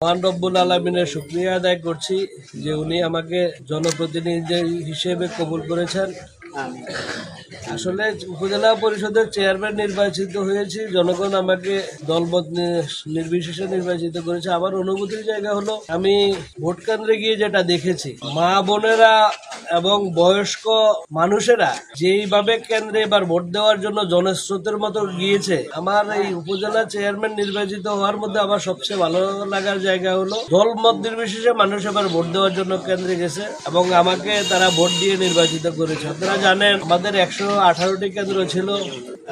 মহান রব্বুল আলামিনের শুকরিয়া আদায় করছি যে উনি আমাকে জনপ্রতিনিধি হিসেবে কবুল করেছেন। আসলে উপজেলা পরিষদের চেয়ারম্যান নির্বাচিত হয়েছি, জনগণ আমাকে দলমত নির্বিশেষে নির্বাচিত করেছে। আমার অনুভূতির জায়গা হলো, আমি ভোট কেন্দ্রে গিয়ে যেটা দেখেছি, মা বোনেরা এবং বয়স্ক মানুষেরা যেইভাবে কেন্দ্রে এবার ভোট দেওয়ার জন্য জনস্রোতের মতো গিয়েছে, আমার এই উপজেলা চেয়ারম্যান নির্বাচিত হওয়ার মধ্যে আমার সবচেয়ে ভালো লাগার জায়গা হলো দলমত নির্বিশেষে মানুষ এবার ভোট দেওয়ার জন্য কেন্দ্রে গেছে এবং আমাকে তারা ভোট দিয়ে নির্বাচিত করেছে। আপনারা জানেন আমাদের 118টি কেন্দ্র ছিল,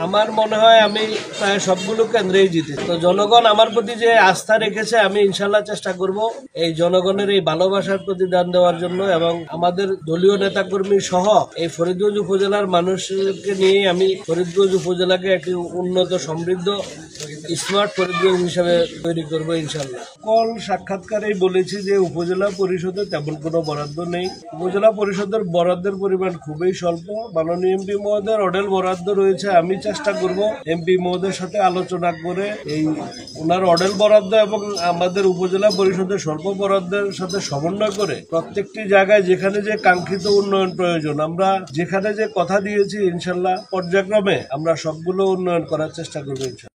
আমার মনে হয় আমি প্রায় সবগুলো কেন্দ্রেই জিতে। তো জনগণ আমার প্রতি যে আস্থা রেখেছে, আমি ইনশাল্লাহ চেষ্টা করব এই জনগণের এই ভালোবাসার প্রতিদান দেওয়ার জন্য এবং আমাদের দলীয় নেতাকর্মী সহ এই ফরিদগঞ্জ উপজেলার মানুষকে নিয়ে আমি ফরিদগঞ্জ উপজেলাকে একটি উন্নত সমৃদ্ধ স্মার্ট ফরিদগঞ্জ হিসাবে তৈরি করবো ইনশাল্লাহ। সকল সাক্ষাৎকারেই বলেছি যে উপজেলা পরিষদে তেমন কোনো বরাদ্দ নেই। উপজেলা পরিষদের বরাদ্দের পরিমাণ খুবই স্বল্প। মাননীয় এমপি মহোদয়ের অডেল বরাদ্দ রয়েছে। আমি চেষ্টা করব এমপি মহোদয়ের সাথে আলোচনা করে এই ওনার অডেল বরাদ্দ এবং আমাদের উপজেলা পরিষদের স্বল্প বরাদ্দের সাথে সমন্বয় করে প্রত্যেকটি জায়গায় যেখানে যে কাঙ্ক্ষিত উন্নয়ন প্রয়োজন, আমরা যেখানে যে কথা দিয়েছি ইনশাল্লাহ পর্যায়ক্রমে আমরা সবগুলো উন্নয়ন করার চেষ্টা করবো ইনশাল্লাহ।